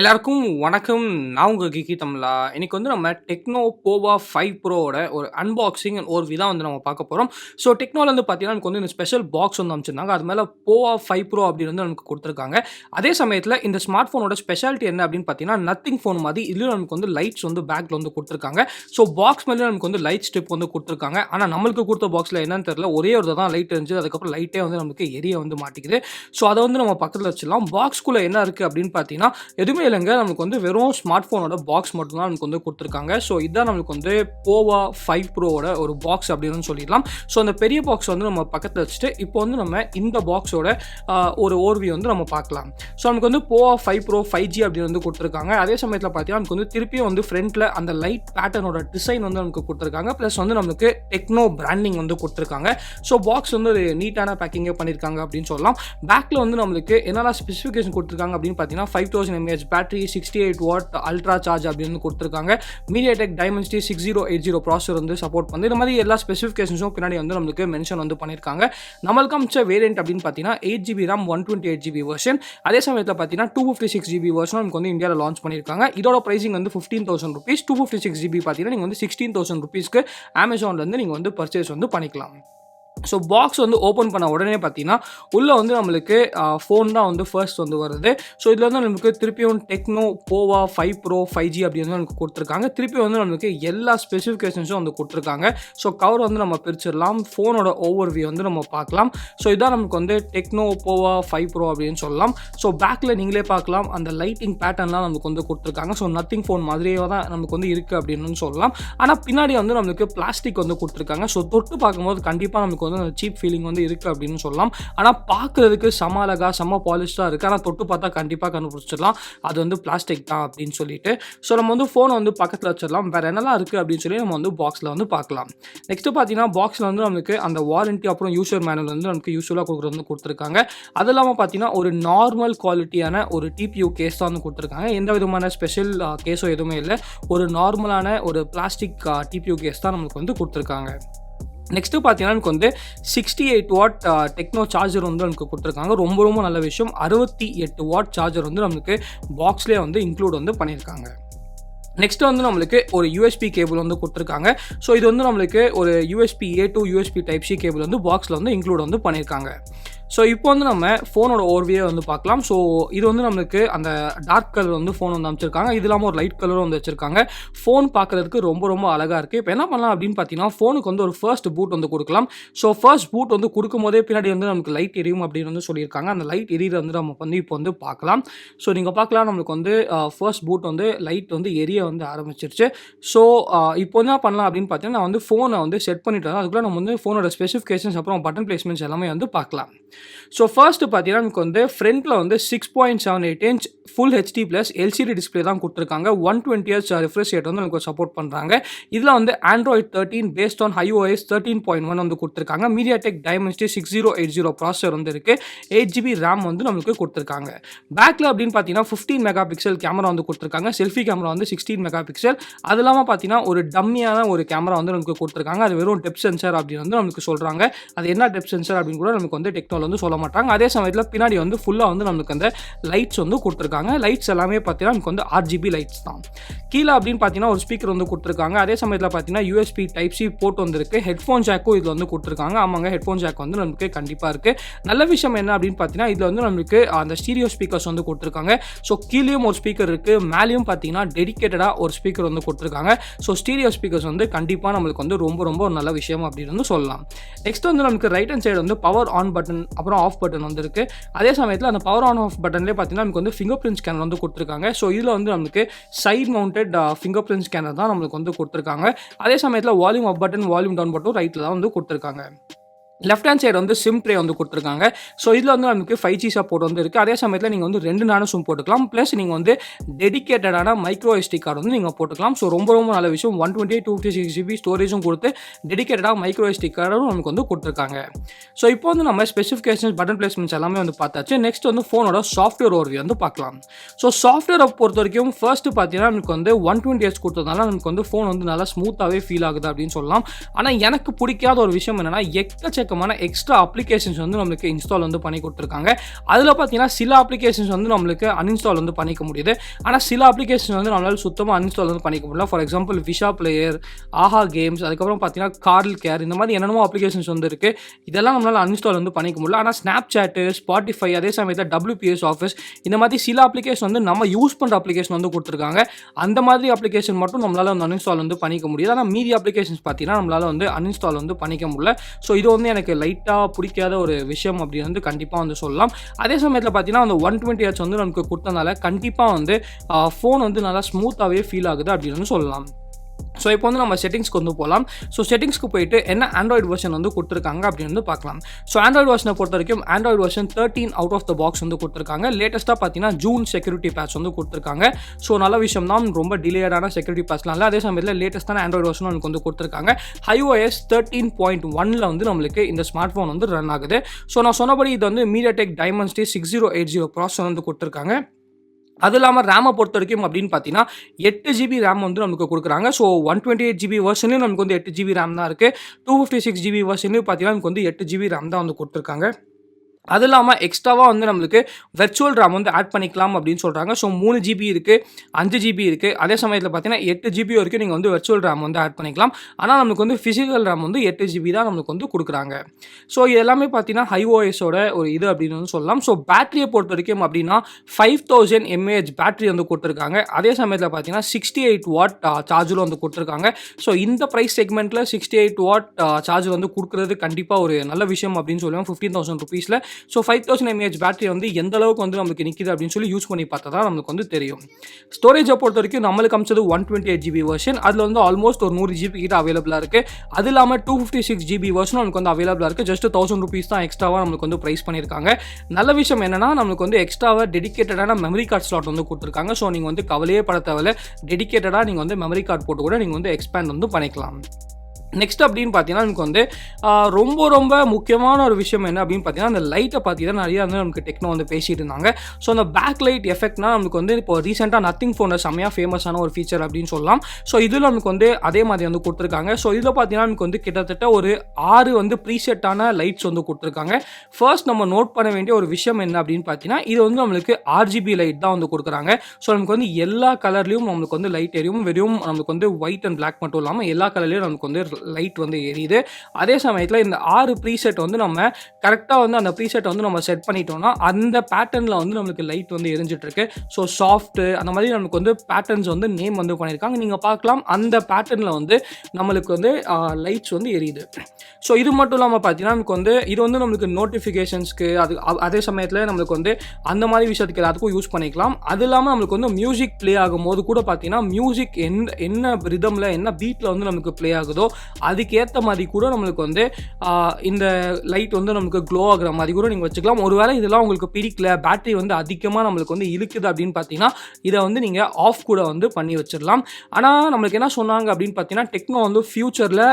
எல்லாருக்கும் வணக்கம். நான் உங்க Geekytamizha. இன்னைக்கு நம்ம Tecno Pova 5 Proவோட ஒரு அன்பாக்சிங் அண்ட் ஓவர்வியூ தான் நம்ம பார்க்க போறோம். ஸோ டெக்னோல பார்த்தீங்கன்னா நமக்கு இந்த ஸ்பெஷல் பாக்ஸ் அனுப்பிச்சிருந்தாங்க. அது மேல Pova 5 Pro அப்படின்னு நமக்கு கொடுத்துருக்காங்க. அதே சமயத்தில் இந்த ஸ்மார்ட் ஃபோனோட ஸ்பெஷாலிட்டி என்ன அப்படின்னு பார்த்தீங்கன்னா நத்திங் ஃபோன் மாதிரி இதுல நமக்கு லைட்ஸ் பேக்ல கொடுத்துருக்காங்க. ஸோ பாக்ஸ் மேலே நமக்கு லைட் ஸ்ட்ரிப் கொடுத்துருக்காங்க. ஆனால் நம்மளுக்கு கொடுத்த பாக்ஸ்ல என்னன்னு தெரியல, ஒரே ஒரு தான் லைட் இருந்துச்சு. அதுக்கப்புறம் லைட்டே நமக்கு எரிய மாட்டேங்குது. ஸோ அதை நம்ம பக்கத்தில் வச்சிடலாம். பாக்ஸ்குள்ள என்ன இருக்கு அப்படின்னு பார்த்தீங்கன்னா எதுவுமே இல்லைங்க, நமக்கு வெறும் ஸ்மார்ட் ஃபோனோட பாக்ஸ் மட்டும் தான் நமக்கு கொடுத்துருக்காங்க. ஸோ இதுதான் நமக்கு Pova 5 Proவோட ஒரு பாக்ஸ் அப்படின்னு சொல்லிடலாம். ஸோ அந்த பெரிய பாக்ஸ் நம்ம பக்கத்தில் வச்சுட்டு இப்போ நம்ம இந்த பாக்ஸோட ஒரு ஓவர்வியூ நம்ம பார்க்கலாம். ஸோ நமக்கு Pova 5 Pro 5G அப்படின்னு கொடுத்துருக்காங்க. அதே சமயத்தில் பார்த்தீங்கன்னா நமக்கு திருப்பியும் ஃப்ரண்ட்ல அந்த லைட் பேட்டர்னோட டிசைன் நமக்கு கொடுத்துருக்காங்க. ப்ளஸ் நமக்கு டெக்னோ பிராண்டிங் கொடுத்துருக்காங்க. ஸோ பாக்ஸ் ஒரு நீட்டான பேக்கிங்கே பண்ணியிருக்காங்க அப்படின்னு சொல்லலாம். பேக்கில் நம்மளுக்கு என்னென்ன ஸ்பெசிஃபிகேஷன் கொடுத்துருக்காங்க அப்படின்னு பார்த்தீங்கன்னா 5000 mAh battery, 68 what ultra charge அப்படின்னு கொடுத்துருக்காங்க. MediaTek Dimensity 6080 ப்ராசஸர் சப்போர்ட் பண்ணி இந்த மாதிரி எல்லா ஸ்பெசிஃபிகேஷன்ஸும் பின்னாடி நம்மளுக்கு மென்ஷன் பண்ணியிருக்காங்க. நம்மளுக்கு அமைச்ச வேரியன்ட் அப்படின்னு பார்த்தீங்கன்னா 8GB RAM 128GB வெர்ஷன். அதே சமயத்தில் பார்த்தீங்கன்னா 256GB வெர்ஷன் நமக்கு இந்தியாவில் லான்ச் பண்ணியிருக்காங்க. இதோட பிரைசிங் 15,000 rupees. 256GB பார்த்தீங்கன்னா நீங்கள் 16,000 rupeesக்கு அமேசான்லேருந்து நீங்கள் பர்ச்சேஸ் பண்ணிக்கலாம். ஸோ பாக்ஸ் ஓப்பன் பண்ண உடனே பார்த்தீங்கன்னா உள்ளே நம்மளுக்கு ஃபோன் தான் ஃபர்ஸ்ட் வருது. ஸோ இதில் நமக்கு திருப்பியும் டெக்னோ Pova 5 Pro 5G அப்படின்னு நமக்கு கொடுத்துருக்காங்க. திருப்பி நமக்கு எல்லா ஸ்பெசிஃபிகேஷன்ஸும் கொடுத்துருக்காங்க. ஸோ கவர் நம்ம பிரிச்சிடலாம். ஃபோனோட ஓவர்வியூ நம்ம பார்க்கலாம். ஸோ இதான் நமக்கு டெக்னோ Pova 5 Pro அப்படின்னு சொல்லலாம். ஸோ பேக்கில் நீங்களே பார்க்கலாம், அந்த லைட்டிங் பேட்டர்ன்லாம் நமக்கு கொடுத்துருக்காங்க. ஸோ நத்திங் ஃபோன் மாதிரியே தான் நமக்கு இருக்குது அப்படின்னு சொல்லலாம். ஆனால் பின்னாடி நம்மளுக்கு பிளாஸ்டிக் கொடுத்துருக்காங்க. ஸோ தொட்டு பார்க்கும்போது கண்டிப்பாக நமக்கு சீப் ஃபீலிங் இருக்கு அப்படின்னு சொல்லலாம். ஆனால் பார்க்கறதுக்கு செம அழகா செம பாலிஷ்டாக இருக்குது. ஆனால் தொட்டு பார்த்தா கண்டிப்பாக கண்டுபிடிச்சிடலாம் அது பிளாஸ்டிக் தான் அப்படின்னு சொல்லிட்டு. ஸோ நம்ம ஃபோனை பக்கத்தில் வச்சிடலாம். வேறு என்னெல்லாம் இருக்குது அப்படின்னு சொல்லி நம்ம பாக்ஸில் பார்க்கலாம். நெக்ஸ்ட்டு பார்த்தீங்கன்னா பாக்ஸில் நமக்கு அந்த வாரண்ட்டி அப்புறம் யூசர் மேனுவல் நமக்கு யூஸ்வலாக கொடுத்துருக்காங்க. அது இல்லாமல் பார்த்தீங்கன்னா ஒரு நார்மல் குவாலிட்டியான ஒரு TPU கேஸ் தான் கொடுத்துருக்காங்க. எந்த விதமான ஸ்பெஷல் கேஸோ எதுவுமே இல்லை. ஒரு நார்மலான ஒரு பிளாஸ்டிக் TPU கேஸ் தான் நமக்கு கொடுத்துருக்காங்க. நெக்ஸ்ட்டு பார்த்தீங்கன்னா எனக்கு 68 வாட் டெக்னோ சார்ஜர் நமக்கு கொடுத்துருக்காங்க. ரொம்ப ரொம்ப நல்ல விஷயம். 68 வாட் சார்ஜர் நமக்கு பாக்ஸ்லேயே இன்க்ளூட் பண்ணியிருக்காங்க. நெக்ஸ்ட் நம்மளுக்கு ஒரு USB கேபிள் கொடுத்துருக்காங்க. ஸோ இது நம்மளுக்கு ஒரு USB A to USB Type-C cable பாக்ஸில் இன்க்ளூட் பண்ணியிருக்காங்க. ஸோ இப்போ நம்ம ஃபோனோட ஓவர்வியூ பார்க்கலாம். ஸோ இது நம்மளுக்கு அந்த டார்க் கலர் ஃபோன் அமைச்சிருக்காங்க. இது இல்லாமல் ஒரு லைட் கலரும் வச்சிருக்காங்க. ஃபோன் பார்க்குறதுக்கு ரொம்ப ரொம்ப அழகாக இருக்குது. இப்போ என்ன பண்ணலாம் அப்படின்னு பார்த்தீங்கன்னா ஃபோனுக்கு ஒரு ஃபர்ஸ்ட் பூட் கொடுக்கலாம். ஸோ ஃபர்ஸ்ட் பூட் கொடுக்கும் போதே பின்னாடி நமக்கு லைட் எரியும் அப்படின்னு சொல்லியிருக்காங்க. அந்த லைட் எரியிற நம்ம இப்போ பார்க்கலாம். ஸோ நீங்கள் பார்க்கலாம் நம்மளுக்கு ஃபர்ஸ்ட் பூட் லைட் எரிய ஆரம்பிச்சிருச்சு. ஸோ இப்போ என்ன பண்ணலாம் அப்படின்னு பார்த்தீங்கன்னா நான் ஃபோனை செட் பண்ணிட்டு அதுக்குள்ள நம்ம ஃபோனோட ஸ்பெசிஃபிகேஷன்ஸ் அப்புறம் பட்டன் பிளேஸ்மெண்ட்ஸ் எல்லாமே பார்க்கலாம். ஸோ ஃபர்ஸ்ட் பார்த்தீங்கன்னா நமக்கு ஃப்ரண்ட்டில் 6.78 inch full HD plus LCD display தான் கொடுத்துருக்காங்க. 120Hz ரிஃப்ரெஷ் ரேட் நமக்கு சப்போர்ட் பண்ணுறாங்க. இதில் Android 13 பேஸ்ட் ஆன் iOS 13.1 கொடுத்துருக்காங்க. MediaTek Dimensity 6080 ப்ராசஸர் இருக்குது. 8GB RAM நம்மளுக்கு கொடுத்துருக்காங்க. பேக்கில் அப்படின்னு பார்த்தீங்கன்னா 15 மெகாபிக்சல் கேமரா கொடுத்துருக்காங்க. Selfie camera 16 megapixel. அது இல்லாமல் பார்த்தீங்கன்னா ஒரு டம்மியான ஒரு கேமரா நமக்கு கொடுத்துருக்காங்க. அது வெறும் டெப்த் சென்சார் அப்படின்னு நமக்கு சொல்கிறாங்க. அது என்ன டெப்த் சென்சார் அப்படின்னு கூட நமக்கு டெக்னாலஜி சொல்ல மாட்டாங்க. அதே சமயத்தில் பின்னாடி ஃபுல்லாக நமக்கு அந்த லைட்ஸ் கொடுத்துருக்காங்க. லைட்ஸ் எல்லாமே பார்த்தீங்கன்னா நமக்கு RGB லைட்ஸ் தான். கீழே அப்படின்னு பார்த்தீங்கன்னா ஒரு ஸ்பீக்கர் கொடுத்துருக்காங்க. அதே சமயத்தில் பார்த்தீங்கன்னா USB Type-C போர்ட் இருக்கு. ஹெட்ஃபோன் ஜாக்கும் இதில் கொடுத்துருக்காங்க. ஆமாங்க, ஹெட்ஃபோன் ஜாக் நமக்கு கண்டிப்பாக இருக்குது. நல்ல விஷயம் என்ன அப்படின்னு பார்த்தீங்கன்னா இதில் நமக்கு அந்த ஸ்டீரியோ ஸ்பீக்கர்ஸ் கொடுத்துருக்காங்க. ஸோ கீழேயும் ஒரு ஸ்பீக்கர் இருக்குது, மேலேயும் பார்த்தீங்கன்னா டெடிகேட்டடாக ஒரு ஸ்பீக்கர் கொடுத்துருக்காங்க. ஸோ ஸ்டீரியோ ஸ்பீக்கர்ஸ் கண்டிப்பாக நம்மளுக்கு ரொம்ப ரொம்ப ஒரு நல்ல விஷயம் அப்படின்னு சொல்லலாம். நெக்ஸ்ட் நமக்கு right hand side power on button அப்புறம் ஆஃப் பட்டன் இருக்குது. அதே சமயத்தில் அந்த பவர் ஆன் ஆஃப் பட்டன்லேயே பார்த்தீங்கன்னா நமக்கு ஃபிங்கர் பிரிண்ட் ஸ்கேனர் கொடுத்துருக்காங்க. ஸோ இதில் நமக்கு side mounted finger print scanner தான் நம்மளுக்கு கொடுத்துருக்காங்க. அதே சமயத்தில் volume up button volume down button ரைட்டில் தான் கொடுத்துருக்காங்க. Left hand side sim tray கொடுத்துருக்காங்க. ஸோ இதில் நமக்கு 5G சப்போர்ட் இருக்குது. அதே சமயத்தில் நீங்கள் 2 நானோ சிம் போட்டுக்கலாம். ப்ளஸ் நீங்கள் டெடிகேட்டடான மைக்ரோ SD கார்டு நீங்கள் போட்டுக்கலாம். ஸோ ரொம்ப ரொம்ப நல்ல விஷயம். 128 256GB ஸ்டோரேஜும் கொடுத்து டெடிகேட்டடாக மைக்ரோ SD கார்டும் நமக்கு கொடுத்துருக்காங்க. ஸோ இப்போ நம்ம ஸ்பெசிஃபிகேஷன்ஸ் பட்டன் பிளேஸ்மெண்ட்ஸ் எல்லாமே பார்த்தாச்சு. நெக்ஸ்ட் ஃபோனோட சாஃப்ட்வேர் ஓவர்வியூ பார்க்கலாம். ஸோ சாஃப்ட்வேரை பொறுத்த வரைக்கும் ஃபர்ஸ்ட் பார்த்தீங்கன்னா நமக்கு 120Hz கொடுத்ததுனால நமக்கு ஃபோன் நல்லா ஸ்மூத்தாகவே ஃபீல் ஆகுது அப்படின்னு சொல்லலாம். ஆனால் எனக்கு பிடிக்காத ஒரு விஷயம் என்னென்னா எக்கச்சக்க எக்கச்சக்கமான எக்ஸ்ட்ரா அப்ளிகேஷன்ஸ் வந்து நம்மளுக்கு இன்ஸ்டால் வந்து பண்ணி கொடுத்துருக்காங்க. அதில் பார்த்தீங்கன்னா சில அப்ளிகேஷன்ஸ் வந்து நம்மளுக்கு அன்இன்ஸ்டால் வந்து பண்ணிக்க முடியுது. ஆனால் சில அப்ளிகேஷன் வந்து நம்மளால சுத்தமாக அன்இன்ஸ்டால் வந்து பண்ணிக்க முடியல. ஃபார் எக்ஸாம்பிள் விஷா பிளேயர், ஆஹா கேம்ஸ், அதுக்கப்புறம் பார்த்தீங்கன்னா கார்ல் கேர், இந்த மாதிரி என்னென்னமோ அப்ளிகேஷன்ஸ் வந்து இருக்குது. இதெல்லாம் நம்மளால் அன்இன்ஸ்டால் வந்து பண்ணிக்க முடியல. ஆனால் ஸ்னாப்சாட்டு, ஸ்பாட்டிஃபை, அதே சமயத்தில் WPS ஆஃபீஸ், இந்த மாதிரி சில அப்ளிகேஷன் வந்து நம்ம யூஸ் பண்ணுற அப்ளிகேஷன் வந்து கொடுத்துருக்காங்க. அந்த மாதிரி அப்ளிகேஷன் மட்டும் நம்மளால் வந்து அன்இன்ஸ்டால் வந்து பண்ணிக்க முடியுது. ஆனால் மீதி அப்ளிகேஷன்ஸ் பார்த்தீங்கன்னா நம்மளால் வந்து அன்இன்ஸ்டால் வந்து பண்ணிக்க முடியல. ஸோ இது வந்து எனக்கு லைட்டாக பிடிக்காத ஒரு விஷயம் அப்படின்னு வந்து கண்டிப்பாக வந்து சொல்லலாம். அதே சமயத்தில் பார்த்தீங்கன்னா அந்த 120Hz வந்து நமக்கு கொடுத்தனால கண்டிப்பாக வந்து ஃபோன் வந்து நல்லா ஸ்மூத்தாகவே ஃபீல் ஆகுது அப்படின்னு சொல்லலாம். ஸோ இப்போ வந்து நம்ம செட்டிங்ஸ்க்கு வந்து போகலாம். ஸோ செட்டிங்ஸ்க்கு போயிட்டு என்ன ஆண்ட்ராய்டு வெர்ஷன் வந்து கொடுத்துருக்காங்க அப்படின்னு வந்து பார்க்கலாம். ஸோ ஆண்ட்ராய்டு வெர்ஷனை பொறுத்த வரைக்கும் Android version 13 out of the box வந்து கொடுத்துருக்காங்க. லேட்டஸ்ட்டாக பார்த்தீங்கன்னா ஜூன் செக்யூரிட்டி பேட்ச் வந்து கொடுத்துருக்காங்க. ஸோ நல்ல விஷயம் தான், ரொம்ப டிலேடான செக்யூரிட்டி பேட்ச்லாம் இல்லை. அதே சமயத்தில் லேட்டஸ்ட்டான ஆண்ட்ராய்டு வெர்ஷன் நமக்கு வந்து கொடுத்துருக்காங்க. iOS 13.1 வந்து நம்மளுக்கு இந்த ஸ்மார்ட் ஃபோன் வந்து ரன் ஆகுது. ஸோ நான் சொன்னபடி இது வந்து MediaTek Dimensity 6080 ப்ராசஸர் வந்து கொடுத்துருக்காங்க. அது இல்லாமல் ரேமை பொறுத்த வரைக்கும் அப்படின்னு பார்த்தீங்கன்னா 8GB ரேம் வந்து நமக்கு கொடுக்குறாங்க. ஸோ 128GB வெர்ஷன்லேயும் நமக்கு வந்து 8GB ரேம் தான் இருக்குது. 256GB வெர்ஷன்லேயும் பார்த்தீங்கன்னா நமக்கு வந்து 8GB ரேம் தான் வந்து கொடுத்துருக்காங்க. அது இல்லாமல் எக்ஸ்ட்ராவாக வந்து நம்மளுக்கு வெர்ச்சுவல் ரேம் வந்து ஆட் பண்ணிக்கலாம் அப்படின்னு சொல்கிறாங்க. ஸோ 3GB இருக்குது, 5GB இருக்குது. அதே சமயத்தில் பார்த்தீங்கன்னா 8GB வரைக்கும் நீங்கள் வந்து வெர்ச்சுவல் ரேம் வந்து ஆட் பண்ணிக்கலாம். ஆனால் நம்மளுக்கு வந்து ஃபிசிக்கல் ரேம் வந்து 8GB தான் நம்மளுக்கு வந்து கொடுக்குறாங்க. ஸோ இது எல்லாமே பார்த்தீங்கன்னா iOS-ஓட ஒரு இது அப்படின்னு வந்து சொல்லலாம். ஸோ பேட்டரியை பொறுத்த வரைக்கும் அப்படின்னா 5000 mAh பேட்டரி வந்து கொடுத்துருக்காங்க. அதே சமயத்தில் பார்த்தீங்கன்னா 68 வாட் சார்ஜரும் வந்து கொடுத்துருக்காங்க. ஸோ இந்த ப்ரைஸ் செக்மெண்ட்டில் 68 வாட் சார்ஜர் வந்து கொடுக்குறது கண்டிப்பாக ஒரு நல்ல விஷயம் அப்படின்னு சொல்லுவேன். 15,000 rupees. ஸோ 5000 mAh பேட்டரி வந்து எந்த அளவுக்கு வந்து நமக்கு நிற்கிது அப்படின்னு சொல்லி யூஸ் பண்ணி பார்த்தா தான் நமக்கு வந்து தெரியும். ஸ்டோரேஜை பொறுத்த வரைக்கும் நம்மளுக்கு அமைச்சது 128GB வெர்ஷன். அதில் வந்து ஆல்மோஸ்ட் ஒரு 100GB கிட்ட அவைலபிளாக இருக்குது. அது இல்லாமல் 256GB வெர்ஷன் நமக்கு வந்து அவைலபிளாக இருக்குது. ஜஸ்ட் 1000 rupees தான் எக்ஸ்ட்ராவாக நம்மளுக்கு வந்து ப்ரைஸ் பண்ணியிருக்காங்க. நல்ல விஷயம் என்னன்னா நம்மளுக்கு வந்து எக்ஸ்ட்ராவாக டெடிகேட்டடான மெமரி கார்டு ஸ்லாட் வந்து கொடுத்துருக்காங்க. ஸோ நீங்கள் வந்து கவலையே பட தேவையில்ல, டெடிகேட்டடாக நீங்கள் வந்து மெமரி கார்டு போட்டு கூட நீங்கள் வந்து எக்ஸ்பேண்ட் வந்து பண்ணிக்கலாம். நெக்ஸ்ட் அப்படின்னு பார்த்தீங்கன்னா நமக்கு வந்து ரொம்ப முக்கியமான ஒரு விஷயம் என்ன அப்படின்னு பார்த்தீங்கன்னா அந்த லைட்டை பார்த்தீங்கன்னா நிறையா வந்து நமக்கு டெக்னோ வந்து பேசிகிட்டு இருந்தாங்க. ஸோ அந்த பேக் லைட் எஃபெக்ட்னா நமக்கு வந்து இப்போ ரீசெண்டாக நத்திங் ஃபோனில் செம்மையாக ஃபேமஸான ஒரு ஃபீச்சர் அப்படின்னு சொல்லலாம். ஸோ இதில் நமக்கு வந்து அதே மாதிரி வந்து கொடுத்துருக்காங்க. ஸோ இதில் பார்த்தீங்கன்னா நமக்கு வந்து கிட்டத்தட்ட ஒரு 6 வந்து ப்ரீசெட்டான லைட்ஸ் வந்து கொடுத்துருக்காங்க. ஃபர்ஸ்ட் நம்ம நோட் பண்ண வேண்டிய ஒரு விஷயம் என்ன அப்படின்னு பார்த்தீங்கன்னா இது வந்து நம்மளுக்கு RGB லைட் தான் வந்து கொடுக்குறாங்க. ஸோ நமக்கு வந்து எல்லா கலர்லையும் நம்மளுக்கு வந்து லைட் எரியும். வெறும் நமக்கு வந்து ஒயிட் அண்ட் பிளாக் மட்டும் இல்லாமல் எல்லா கலர்லையும் நமக்கு வந்து லைட் வந்து எரியுது. அதே சமயத்தில் இந்த 6 ப்ரீசெட் வந்து நம்ம கரெக்டாக வந்து அந்த ப்ரீசெட் வந்து நம்ம செட் பண்ணிட்டோம்னா அந்த பேட்டர்னில் வந்து நம்மளுக்கு லைட் வந்து எரிஞ்சிட்டு இருக்கு. ஸோ சாஃப்ட் அந்த மாதிரி நமக்கு வந்து பேட்டர்ன்ஸ் வந்து நேம் வந்து பண்ணியிருக்காங்க. நீங்கள் பார்க்கலாம் அந்த பேட்டர்னில் வந்து நம்மளுக்கு வந்து லைட்ஸ் வந்து எரியுது. ஸோ இது மட்டும் இல்லாமல் பார்த்தீங்கன்னா நமக்கு வந்து இது வந்து நம்மளுக்கு நோட்டிஃபிகேஷன்ஸ்க்கு அதே சமயத்தில் நம்மளுக்கு வந்து அந்த மாதிரி விஷயத்துக்கு எல்லாத்துக்கும் யூஸ் பண்ணிக்கலாம். அது இல்லாமல் நம்மளுக்கு வந்து மியூசிக் ப்ளே ஆகும் போது கூட பார்த்தீங்கன்னா மியூசிக் என்ன ரிதமில் என்ன பீட்டில் வந்து நமக்கு ப்ளே ஆகுதோ அதுக்கேற்ற மாதிரி கூட நம்மளுக்கு வந்து இந்த லைட் வந்து நமக்கு க்ளோ ஆகிற மாதிரி கூட நீங்கள் வச்சுக்கலாம். ஒருவேளை இதெல்லாம் உங்களுக்கு பிடிக்கல, பேட்டரி வந்து அதிகமாக நம்மளுக்கு வந்து இழுக்குது அப்படின்னு பார்த்தீங்கன்னா இதை வந்து நீங்கள் ஆஃப் கூட வந்து பண்ணி வச்சிடலாம். ஆனால் நம்மளுக்கு என்ன சொன்னாங்க அப்படின்னு பார்த்தீங்கன்னா டெக்னோ வந்து ஃபியூச்சரில்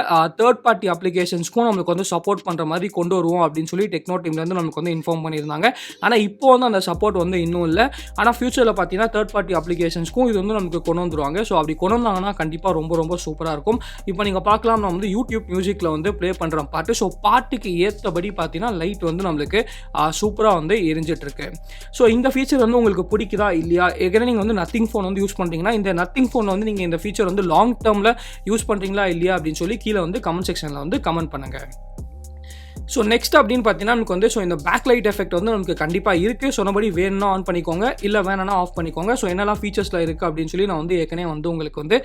தேர்ட் பார்ட்டி அப்ளிகேஷன்ஸ்க்கும் நம்மளுக்கு வந்து சப்போர்ட் பண்ணுற மாதிரி கொண்டு வருவோம் அப்படின்னு சொல்லி டெக்னோ டீம்லேருந்து நமக்கு வந்து இன்ஃபார்ம் பண்ணியிருந்தாங்க. ஆனால் இப்போ வந்து அந்த சப்போர்ட் வந்து இன்னும் இல்லை. ஆனால் ஃபியூச்சரில் பார்த்தீங்கன்னா தேர்ட் பார்ட்டி அப்ளிகேஷன்ஸ்க்கும் இது வந்து நமக்கு கொண்டு வந்துருவாங்க. ஸோ அப்படி கொண்டு வந்தாங்கன்னா கண்டிப்பாக ரொம்ப சூப்பராக இருக்கும். இப்போ நீங்கள் பார்க்கலாம் நான் வந்து யூடியூப் மியூசிக்கில் வந்து ப்ளே பண்ணுற பாட்டு. ஸோ பாட்டுக்கு ஏற்றபடி பார்த்தீங்கன்னா லைட் வந்து நம்மளுக்கு சூப்பராக வந்து எரிஞ்சிட்ருக்கு. ஸோ இந்த ஃபீச்சர் வந்து உங்களுக்கு பிடிக்குதா இல்லையா? ஏற்கனவே நீங்கள் வந்து நத்திங் ஃபோன் வந்து யூஸ் பண்ணுறீங்கன்னா இந்த நத்திங் ஃபோன் வந்து நீங்கள் இந்த ஃபீச்சர் வந்து லாங் டேர்மில் யூஸ் பண்ணுறீங்களா இல்லையா அப்படின்னு சொல்லி கீழே வந்து கமெண்ட் செக்ஷனில் வந்து கமெண்ட் பண்ணுங்கள். ஸோ நெக்ஸ்ட் அப்படின்னு பார்த்தீங்கன்னா நமக்கு வந்து ஸோ இந்த பேக் லைட் எஃபெக்ட் வந்து நமக்கு கண்டிப்பாக இருக்குது. சொன்னபடி வேணும்னா ஆன் பண்ணிக்கோங்க, இல்லை வேணானா ஆஃப் பண்ணிக்கோங்க. ஸோ என்னெல்லாம் ஃபீச்சர்ஸில் இருக்குது அப்படின்னு சொல்லி நான் வந்து ஏற்கனவே வந்து உங்களுக்கு வந்து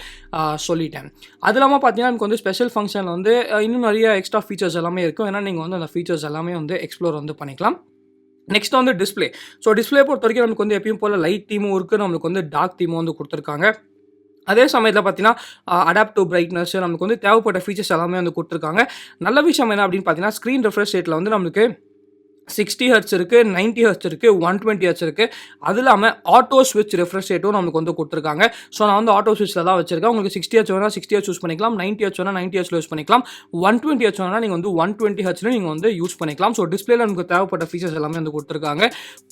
சொல்லிட்டேன். அது இல்லாமல் பார்த்தீங்கன்னா நமக்கு வந்து ஸ்பெஷல் ஃபங்க்ஷனில் வந்து இன்னும் நிறைய எக்ஸ்ட்ரா ஃபீச்சர்ஸ் எல்லாமே இருக்கும். ஏன்னா நீங்கள் வந்து அந்த ஃபீச்சர்ஸ் எல்லாமே வந்து எக்ஸ்ப்ளோர் வந்து பண்ணிக்கலாம். நெக்ஸ்ட் வந்து டிஸ்பிளே. ஸோ டிஸ்பிளே பொறுத்த வரைக்கும் நமக்கு வந்து எப்பயும் போல் லைட் தீமும் இருக்குது, நம்மளுக்கு வந்து டார்க் தீமும் வந்து கொடுத்துருக்காங்க. அதே சமயத்தில் பார்த்தீங்கன்னா அடாப்டிவ் பிரைட்னஸ் நமக்கு வந்து தேவைப்பட்ட ஃபீச்சர்ஸ் எல்லாமே வந்து கொடுத்துருக்காங்க. நல்ல விஷயம் என்ன அப்படின்னு பார்த்தீங்கன்னா ஸ்க்ரீன் ரெஃப்ரெஷ் ரேட்டில் வந்து நம்மளுக்கு 60 ஹெர்ட்ஸ் இருக்கு, 90 ஹெர்ட்ஸ் இருக்கு, 120 ஹெர்ட்ஸ் இருக்கு. அது இல்லாம ஆட்டோ ஸ்விட்ச் ரிஃப்ரெஷ் ரேட்டும் நமக்கு வந்து குடுத்துருக்காங்க. ஸோ நான் வந்து ஆட்டோ ஸ்விட்ச்ல தான் வச்சிருக்கேன். உங்களுக்கு 60 ஹெர்ட்ஸ் வேணா 60 ஹெர்ட்ஸ் யூஸ் பண்ணிக்கலாம். 90 ஹெர்ட்ஸ் வேணா 90 ஹெர்ட்ஸ்ல யூஸ் பண்ணிக்கலாம். 120 ஹெர்ட்ஸ் வேணா நீங்க வந்து 120 ஹெர்ட்ஸ்ல நீங்க வந்து யூஸ் பண்ணிக்கலாம். ஸோ டிஸ்ப்ளேல நமக்கு தேவைப்பட்ட ஃபீச்சர்ஸ் எல்லாமே வந்து குடுத்துருக்காங்க.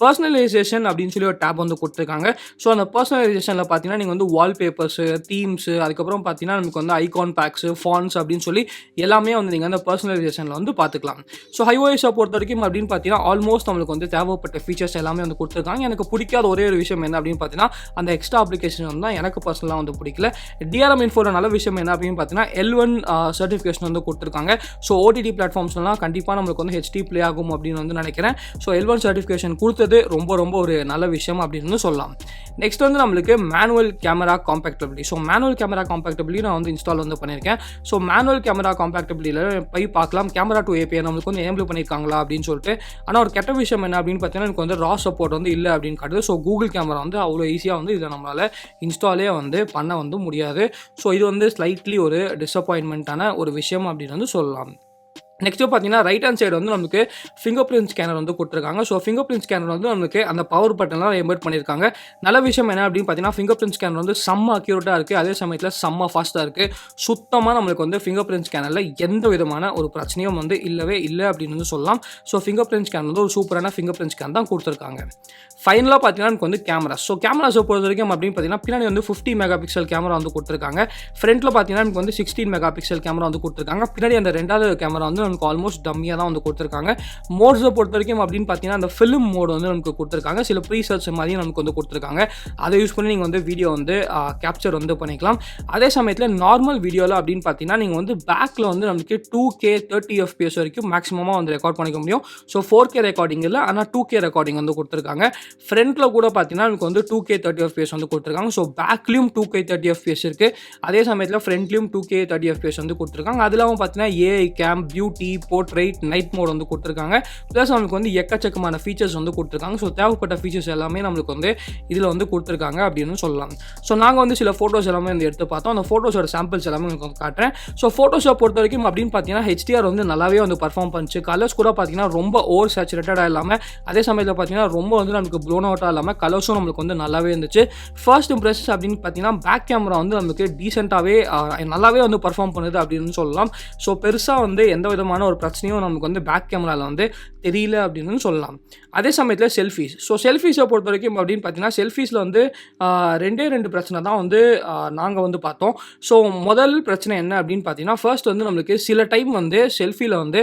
பர்சனலைசேஷன் அப்படின்னு சொல்லி ஒரு டேப் வந்து குடுத்துருக்காங்க. ஸோ அந்த பர்சனலைசேஷன்ல பார்த்தீங்கன்னா, நீங்க வந்து வால்பேப்பர்ஸ், தீம்ஸ் அதுக்கப்புறம் பார்த்தீங்கன்னா, நமக்கு வந்து ஐகான் பேக்ஸ், ஃபாண்ட்ஸ் அப்படின்னு சொல்லி எல்லாமே வந்து நீங்க அந்த பர்சனலைசேஷன்ல வந்து பார்த்துக்கலாம். ஸோ iOS பொறுத்தவரைக்கும் அப்படின்னு பார்த்தீங்கன்னா, ஆல்மோஸ்ட் நம்மளுக்கு வந்து தேவைப்பட்ட ஃபீச்சர்ஸ் எல்லாமே வந்து குடுத்துருக்காங்க. எனக்கு பிடிக்காத ஒரே ஒரு விஷயம் என்ன அப்படின்னு பார்த்தீங்கன்னா, அந்த எக்ஸ்ட்ரா அப்ளிகேஷன் வந்து தான் எனக்கு பர்சனலா வந்து பிடிக்கல. DRM இன்ஃபோல நல்ல விஷயம் என்ன அப்படின்னு பார்த்தீங்கன்னா, L1 சர்டிஃபிகேஷன் வந்து குடுத்துருக்காங்க. ஸோ OTT பிளாட்ஃபார்ம்ஸ்லாம் கண்டிப்பா நம்மளுக்கு வந்து HD ப்ளே ஆகும் அப்படின்னு வந்து நினைக்கிறேன். ஸோ L1 சர்டிஃபிகேஷன் குடுத்தது ரொம்ப ஒரு நல்ல விஷயம் அப்படின்னு சொல்லலாம். நெக்ஸ்ட் வந்து நம்மளுக்கு manual camera compatibility. So manual camera compatibility நான் வந்து இன்ஸ்டால் வந்து பண்ணியிருக்கேன். ஸோ மேனுவல் கேமரா காம்பேக்டபிலிட்டியில போய் பார்க்கலாம். கேமரா டு API நம்மளுக்கு வந்து எனேபிள் பண்ணியிருக்காங்களா அப்படின்னு சொல்லிட்டு. ஆனால் ஒரு கெட்ட விஷயம் என்ன அப்படின்னு பார்த்தீங்கன்னா, எனக்கு வந்து ரா சப்போர்ட் வந்து இல்லை அப்படின்னு காட்டுது. ஸோ கூகுள் கேமரா வந்து அவ்வளோ ஈஸியாக வந்து இதை நம்மளால் இன்ஸ்டாலே வந்து பண்ண வந்து முடியாது. ஸோ இது வந்து ஸ்லைட்லி ஒரு டிசப்பாயின்மெண்ட்டான ஒரு விஷயம் அப்படின்னு வந்து சொல்லலாம். நெக்ஸ்ட்டு பார்த்தீங்கன்னா, ரைட் ஹேண்ட் சைடு வந்து நமக்கு ஃபிங்கர் பிரிண்ட் ஸ்கேனர் வந்து குடுத்துருக்காங்க. ஸோ ஃபிங்கர் பிரிண்ட் ஸ்கேனர் வந்து நமக்கு அந்த பவர் பட்டன்லாம் எம்பெட் பண்ணியிருக்காங்க. நல்ல விஷயம் என்ன அப்படின்னு பார்த்தீங்கன்னா, ஃபிங்கர் பிரிண்ட் ஸ்கேனர் வந்து செம்ம அக்யூரேட்டாக இருக்குது. அதே சமயத்தில் செம்ம ஃபாஸ்ட்டாக இருக்குது. சுத்தமாக நம்மளுக்கு வந்து ஃபிங்கர் பிரிண்ட் ஸ்கேனரில் எந்த விதமான ஒரு பிரச்சனையும் வந்து இல்லவே இல்லை அப்படின்னு வந்து சொல்லலாம். ஸோ ஃபிங்கர் பிரிண்ட் ஸ்கேனர் வந்து ஒரு சூப்பரான ஃபிங்கர் பிரிண்ட் ஸ்கேன் தான் கொடுத்துருக்காங்க. ஃபைனலாக பார்த்தீங்கன்னா, எனக்கு வந்து கேமராஸ். ஸோ கேமராஸை பொறுத்த வரைக்கும் அப்படின்னு பார்த்தீங்கன்னா, பின்னாடி வந்து 50 மெகா பிக்சல் கேமரா வந்து கொடுத்துருக்காங்க. ஃப்ரண்ட்டில் பார்த்தீங்கன்னா, எனக்கு வந்து 16 மெகா பிக்சல் கேமரா வந்து கொடுத்துருக்காங்க. பின்னாடி அந்த ரெண்டாவது கேமரா வந்து நமக்கு ஆல்மோஸ்ட் டம்மியாக தான் வந்து கொடுத்துருக்காங்க. மோட்ஸை பொறுத்த வரைக்கும் அப்படின்னு பார்த்தீங்கன்னா, அந்த ஃபிலிம் மோட் வந்து நமக்கு கொடுத்துருக்காங்க. சில ப்ரீசெட்ஸ் மாதிரியும் நமக்கு வந்து கொடுத்துருக்காங்க. அதை யூஸ் பண்ணி நீங்கள் வந்து வீடியோ வந்து கேப்சர் வந்து பண்ணிக்கலாம். அதே சமயத்தில் நார்மல் வீடியோவில் அப்படின்னு பார்த்தீங்கன்னா, நீங்கள் வந்து பேக்கில் வந்து நமக்கு 2K 30 FPS வரைக்கும் மேக்ஸிமமாக வந்து ரெக்கார்ட் பண்ணிக்க முடியும். ஸோ 4K ரெக்கார்டிங் இல்லை, ஆனால் 2K ரெக்கார்டிங் வந்து கொடுத்துருக்காங்க. ஃப்ரண்ட்டில் கூட பார்த்தீங்கன்னா, நமக்கு வந்து 2K 30 FPS வந்து கொடுத்துருக்காங்க. ஸோ பேக்லேயும் 2K 30 FPS இருக்குது. அதே சமயத்தில் ஃப்ரண்ட்லேயும் 2K 30 FPS வந்து கொடுத்துருக்காங்க. அது இல்லாமல் பார்த்தீங்கன்னா, AI cam, beauty, portrait, night mode வந்து கொடுத்துருக்காங்க. ப்ளஸ் நமக்கு வந்து எக்கச்சக்கமான ஃபீச்சர்ஸ் வந்து கொடுத்துருக்காங்க. ஸோ தேவைப்பட்ட ஃபீச்சர்ஸ் எல்லாமே நம்மளுக்கு வந்து இதில் வந்து கொடுத்துருக்காங்க அப்படின்னு சொல்லலாம். ஸோ நாங்கள் வந்து சில ஃபோட்டோஸ் எல்லாமே வந்து எடுத்து பார்த்தோம். அந்த ஃபோட்டோஸோட சாம்பிள்ஸ் எல்லாமே உங்களுக்கு வந்து காட்டுறேன். ஸோ ஃபோட்டோஸை பொறுத்த வரைக்கும் அப்படின்னு பார்த்தீங்கன்னா, HDR வந்து நல்லாவே வந்து பர்ஃபார்ம் பண்ணிச்சு. கலர்ஸ் கூட பார்த்தீங்கன்னா ரொம்ப ஓவர் சேச்சுரேட்டடாக இல்லாமல், அதே சமயத்தில் பார்த்தீங்கன்னா ரொம்ப வந்து நமக்கு ப்ளோன் அவுட்டாக இல்லாமல் கலர்ஸும் நம்மளுக்கு வந்து நல்லாவே இருந்துச்சு. ஃபர்ஸ்ட் இம்ப்ரெஷன்ஸ் அப்படின்னு பார்த்தீங்கன்னா, பேக் கேமரா வந்து நமக்கு டீசெண்டாகவே நல்லாவே வந்து பர்ஃபார்ம் பண்ணுது அப்படின்னு சொல்லலாம். ஸோ பெருசாக வந்து எந்த விதமான ஒரு பிரச்சனையும் நமக்கு வந்து பேக் கேமராவில் வந்து தெரியல அப்படின்னு சொல்லலாம். அதே சமயத்தில் செல்ஃபீஸ். ஸோ செல்ஃபீஸை பொறுத்த வரைக்கும் அப்படின்னு பார்த்தீங்கன்னா, செல்ஃபீஸில் வந்து ரெண்டு பிரச்சனை தான் வந்து நாங்கள் வந்து பார்த்தோம். ஸோ முதல் பிரச்சனை என்ன அப்படின்னு பார்த்தீங்கன்னா, ஃபர்ஸ்ட் வந்து நம்மளுக்கு சில டைம் வந்து செல்ஃபியில் வந்து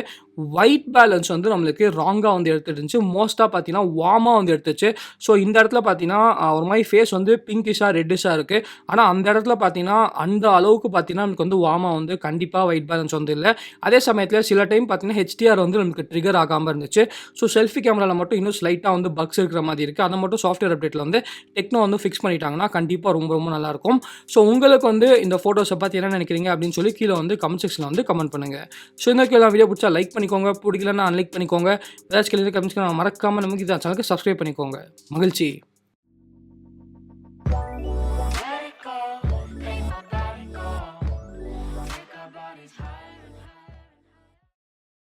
ஒயிட் பேலன்ஸ் வந்து நம்மளுக்கு ராங்காக வந்து எடுத்துருந்துச்சு. மோஸ்ட்டாக பார்த்தீங்கன்னா வார்மாக வந்து எடுத்துச்சு. ஸோ இந்த இடத்துல பார்த்தீங்கன்னா ஒரு மாதிரி ஃபேஸ் வந்து பிங்கிஷாக ரெட்டிஷாக இருக்குது. ஆனால் அந்த இடத்துல பார்த்தீங்கன்னா அந்த அளவுக்கு பார்த்தீங்கன்னா நமக்கு வந்து வார்மாக வந்து கண்டிப்பாக ஒயிட் பேலன்ஸ் வந்து இல்லை. அதே சமயத்தில் சில டைம் பார்த்தீங்கன்னா HDR வந்து நமக்கு ட்ரிகர் ஆகாமல் இருந்துச்சு. ஸோ செல்ஃபி கேமராவில் மட்டும் இன்னும் ஸ்லைட்டாக வந்து பக்ஸ் இருக்கிற மாதிரி இருக்குது. அதை மட்டும் சாஃப்ட்வேர் அப்டேட்டில் வந்து டெக்னோ வந்து ஃபிக்ஸ் பண்ணிட்டாங்கன்னா கண்டிப்பாக ரொம்ப நல்லாயிருக்கும். ஸோ உங்களுக்கு வந்து இந்த ஃபோட்டோஸை பற்றி என்ன நினைக்கிறீங்க அப்படின்னு சொல்லி கீழே வந்து கமெண்ட் செக்ஷனில் வந்து கமெண்ட் பண்ணுங்கள். ஸோ இந்த வீடியோ பிடிச்சா லைக் பண்ணிக்கோங்க, பிடிக்கலன்னா அன்லைக் பண்ணிக்கோங்க. ஏதாச்சும் கேள்வி கமெண்ட்ஸ்க்கு மறக்காமல் நமக்கு இந்த சேனலுக்கு சப்ஸ்கிரைப் பண்ணிக்கோங்க. மகிழ்ச்சி.